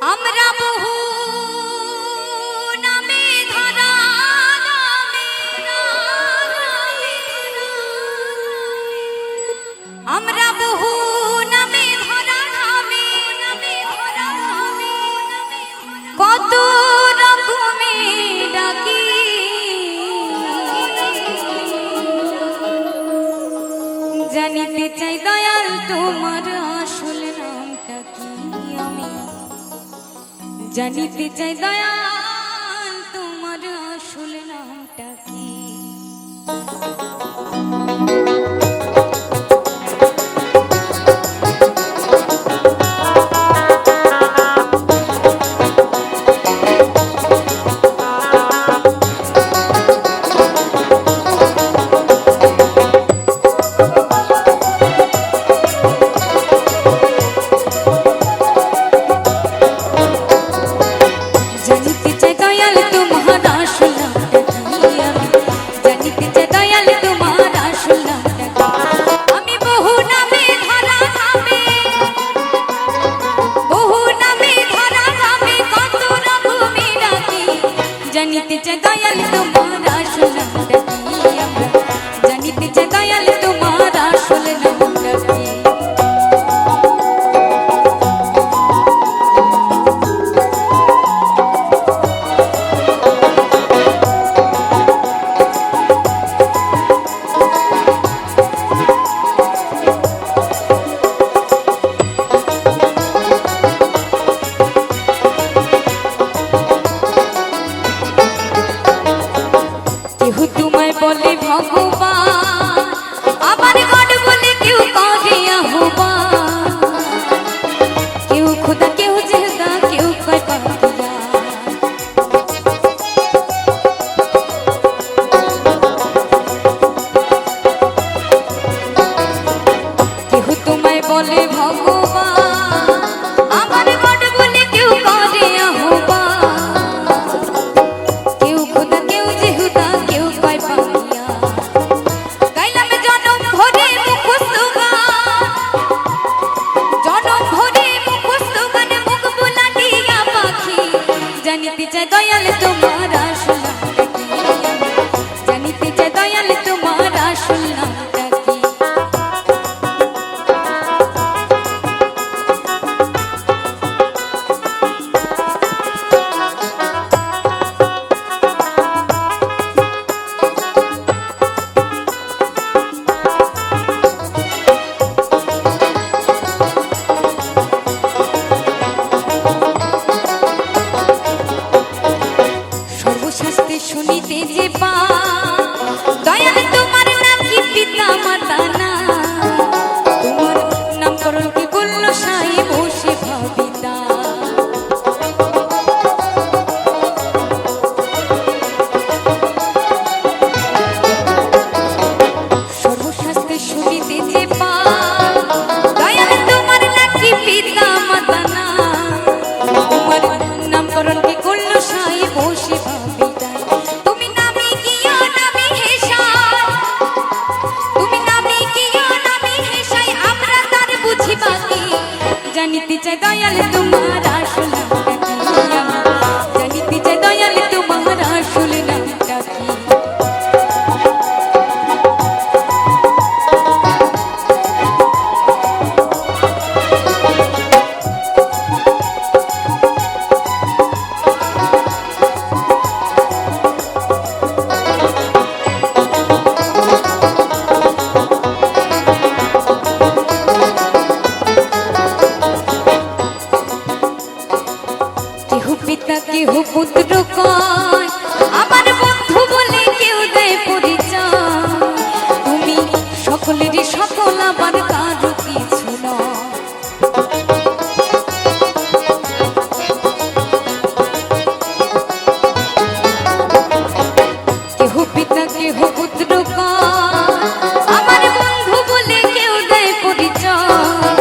আমরা বহু নামে ধরা আমরা বহু নামে ধরা কত রকমে ডাকি জানিতে চাই দয়াল তোমার আসল নামটা কি আমি জানিতে চাই দয়াল তোমার আসল নামটা কি জানিতে চাই দয়াল তোমার আসল নামটা কি আমরা জানিতে চাই দয়াল তোমার আসল নামটা কি বলে ভগবান আমার গড বলে কেউ করে আহ্বান কেউ খোদা কেউ জেহদা কেউ কয় পাপিয়া কেউ তোমায় বলে ভগবান আমার গড বলে কেউ করে আহ্বান কেউ খোদা কেউ জেহুদা কেউ কয় পাপিয়া গাইলাম জনম ভরে মুখস্থ গান মুখ বুলা দিয়া পাখি জানিতে চাই দয়াল তোমার আসল নামটা কি জানিতে চাই দয়াল তোমার আসল নামটা কি শুনিতে যে পা দয়াল তোমার নাম কি পিতা মাতা না তোমার নামকরণ কি করল সাই বসে ভাবিতা সর্বশাস্ত্রে শুনিতে যে পা দয়াল তোমার নাম কি পিতা মাতা না তোমার নামকরণ কি করল সাই বসে ভাবিতা জানিতে চাই দয়াল তোমার আসল নামটা কি জানিতে চাই দয়াল তোমার আসল নামটা কি পিতা কেহ পুত্র কয় আমার বন্ধু বলে কেউ দেয় পরিচয় তুমি সকলেরই সকল আবার কারো কিছু নয় কেহ পিতা কেহ পুত্র কয় আমার বন্ধু বলে কেউ দেয় পরিচয়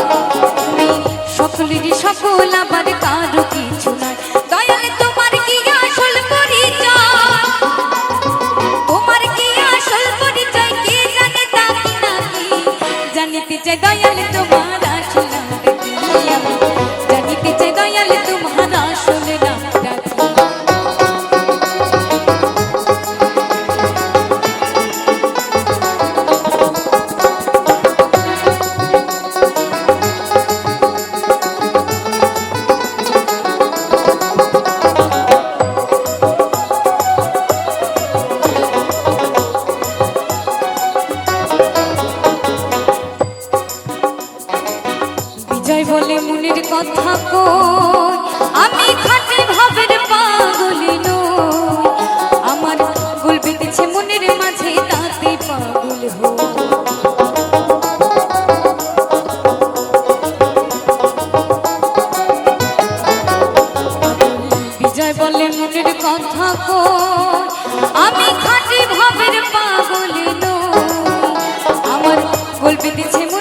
তুমি সকলেরই সকল আবার কারো কিছু নয় দয়াল তোমার কি আসল পরিচয় তোমার কি আসল পরিচয় কে জানে তা কি নাকি জানিতে চাই দয়াল তোমার আসল নামটা কি জানিতে চাই দয়াল তোমার যায় বলে মনের কথা কই আমি খাঁটি ভাবের পাগল নই আমার গোল পেতেছে